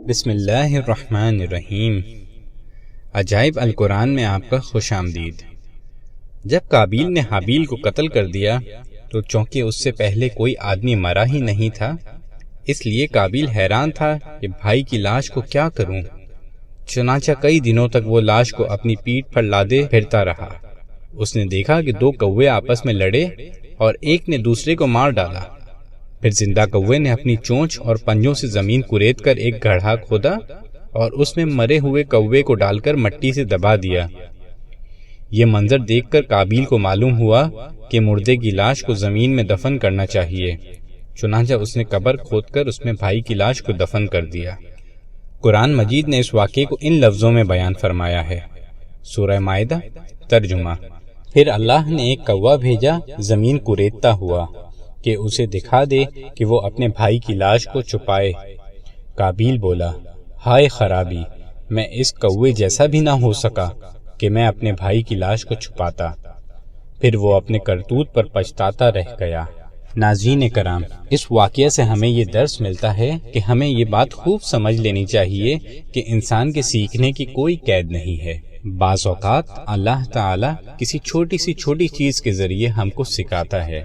بسم اللہ الرحمن الرحیم۔ عجائب القرآن میں آپ کا خوش آمدید۔ جب قابیل نے حابیل کو قتل کر دیا تو چونکہ اس سے پہلے کوئی آدمی مرا ہی نہیں تھا، اس لیے قابیل حیران تھا کہ بھائی کی لاش کو کیا کروں۔ چنانچہ کئی دنوں تک وہ لاش کو اپنی پیٹھ پر لادے پھرتا رہا۔ اس نے دیکھا کہ دو کوے آپس میں لڑے اور ایک نے دوسرے کو مار ڈالا۔ پھر زندہ کوے نے اپنی چونچ اور پنجوں سے زمین کریت کر ایک گڑھا کھودا اور اس میں مرے ہوئے کوے کو ڈال کر مٹی سے دبا دیا۔ یہ منظر دیکھ کر قابیل کو معلوم ہوا کہ مردے کی لاش کو زمین میں دفن کرنا چاہیے، چنانچہ اس نے قبر کھود کر اس میں بھائی کی لاش کو دفن کر دیا۔ قرآن مجید نے اس واقعے کو ان لفظوں میں بیان فرمایا ہے۔ سورہ مائدہ ترجمہ۔ پھر اللہ نے ایک کوا بھیجا زمین کریدتا ہوا کہ اسے دکھا دے کہ وہ اپنے بھائی کی لاش کو چھپائے۔ قابیل بولا، ہائے خرابی، میں اس کوے جیسا بھی نہ ہو سکا کہ میں اپنے بھائی کی لاش کو چھپاتا۔ پھر وہ اپنے کرتوت پر پچھتاتا رہ گیا۔ ناظرین کرام، اس واقعے سے ہمیں یہ درس ملتا ہے کہ ہمیں یہ بات خوب سمجھ لینی چاہیے کہ انسان کے سیکھنے کی کوئی قید نہیں ہے۔ بعض اوقات اللہ تعالیٰ کسی چھوٹی چیز کے ذریعے ہم کو سکھاتا ہے۔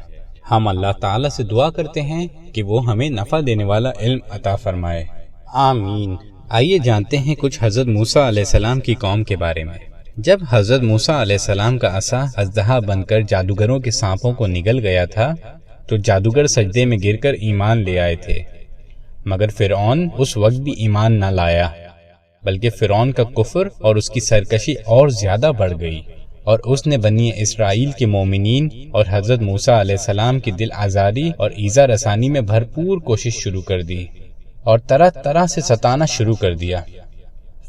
ہم اللہ تعالیٰ سے دعا کرتے ہیں کہ وہ ہمیں نفع دینے والا علم عطا فرمائے، آمین۔ آئیے جانتے ہیں کچھ حضرت موسیٰ علیہ السلام کی قوم کے بارے میں۔ جب حضرت موسیٰ علیہ السلام کا عصا اژدہا بن کر جادوگروں کے سانپوں کو نگل گیا تھا تو جادوگر سجدے میں گر کر ایمان لے آئے تھے، مگر فرعون اس وقت بھی ایمان نہ لایا، بلکہ فرعون کا کفر اور اس کی سرکشی اور زیادہ بڑھ گئی، اور اس نے بنی اسرائیل کے مومنین اور حضرت موسیٰ علیہ السلام کی دل آزاری اور ایذا رسانی میں بھرپور کوشش شروع کر دی اور طرح طرح سے ستانا شروع کر دیا۔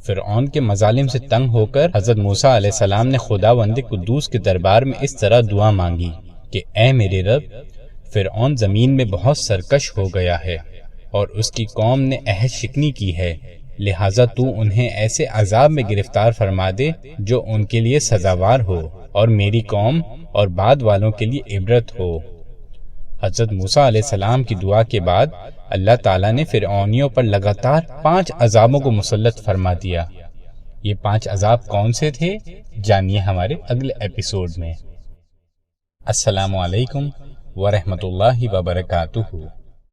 فرعون کے مظالم سے تنگ ہو کر حضرت موسیٰ علیہ السلام نے خداوند قدوس کے دربار میں اس طرح دعا مانگی کہ اے میرے رب، فرعون زمین میں بہت سرکش ہو گیا ہے اور اس کی قوم نے عہد شکنی کی ہے، لہٰذا تو انہیں ایسے عذاب میں گرفتار فرما دے جو ان کے لیے سزاوار ہو اور میری قوم اور بعد والوں کے لیے عبرت ہو۔ حضرت موسیٰ علیہ السلام کی دعا کے بعد اللہ تعالیٰ نے فرعونیوں پر لگاتار 5 عذابوں کو مسلط فرما دیا۔ یہ 5 عذاب کون سے تھے، جانیے ہمارے اگلے ایپیسوڈ میں۔ السلام علیکم ورحمۃ اللہ وبرکاتہ۔